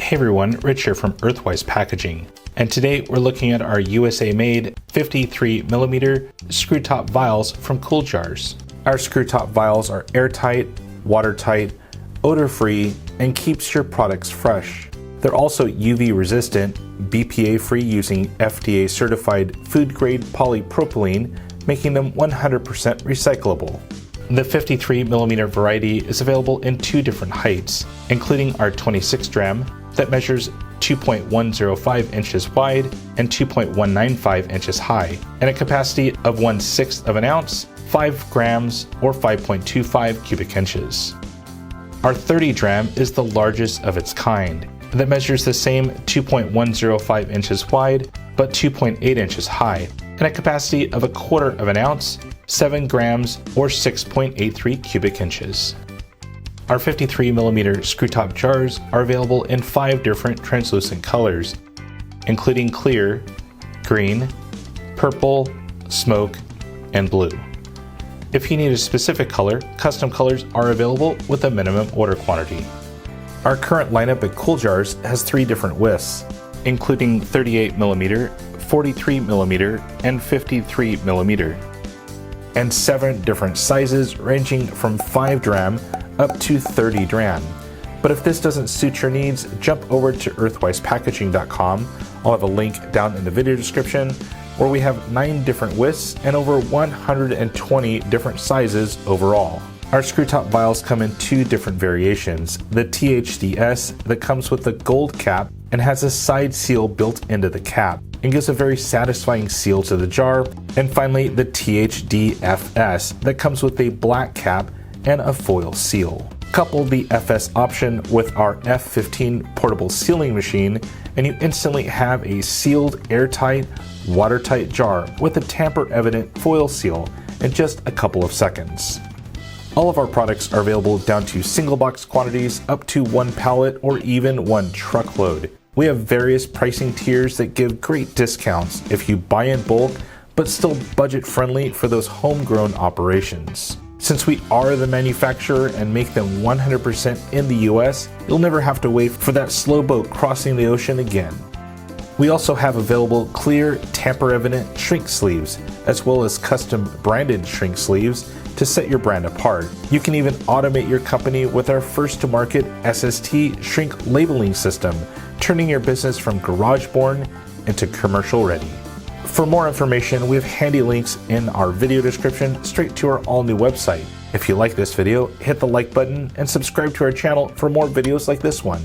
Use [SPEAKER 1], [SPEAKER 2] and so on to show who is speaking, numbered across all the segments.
[SPEAKER 1] Hey everyone, Rich here from Earthwise Packaging, and today we're looking at our USA-made 53mm screw top vials from CoolJarz. Our screw top vials are airtight, watertight, odor-free, and keeps your products fresh. They're also UV resistant, BPA-free using FDA-certified food-grade polypropylene, making them 100% recyclable. The 53mm variety is available in two different heights, including our 26 dram that measures 2.105 inches wide and 2.195 inches high, and a capacity of 1/6 of an ounce, 5 grams, or 5.25 cubic inches. Our 30 dram is the largest of its kind, that measures the same 2.105 inches wide, but 2.8 inches high, and a capacity of 1/4 of an ounce, 7 grams, or 6.83 cubic inches. Our 53mm screw top jars are available in 5 different translucent colors, including clear, green, purple, smoke, and blue. If you need a specific color, custom colors are available with a minimum order quantity. Our current lineup at CoolJarz has 3 different widths, including 38mm, 43mm, and 53mm, and 7 different sizes ranging from 5 dram up to 30 dram. But if this doesn't suit your needs, jump over to earthwisepackaging.com. I'll have a link down in the video description, where we have 9 different widths and over 120 different sizes overall. Our screw top vials come in 2 different variations: the THDS that comes with the gold cap and has a side seal built into the cap and gives a very satisfying seal to the jar, and finally the THDFS that comes with a black cap and a foil seal. Couple the FS option with our F15 portable sealing machine and you instantly have a sealed, airtight, watertight jar with a tamper-evident foil seal in just a couple of seconds. All of our products are available down to single box quantities up to 1 pallet or even 1 truckload. We have various pricing tiers that give great discounts if you buy in bulk, but still budget friendly for those homegrown operations. Since we are the manufacturer and make them 100% in the US, you'll never have to wait for that slow boat crossing the ocean again. We also have available clear, tamper-evident shrink sleeves, as well as custom branded shrink sleeves to set your brand apart. You can even automate your company with our first-to-market SST shrink labeling system, turning your business from garage-born into commercial-ready. For more information, we have handy links in our video description straight to our all-new website. If you like this video, hit the like button and subscribe to our channel for more videos like this one.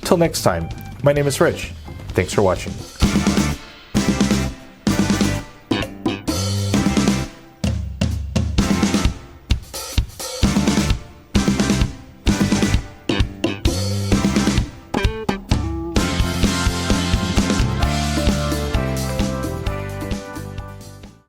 [SPEAKER 1] Till next time, my name is Rich. Thanks for watching.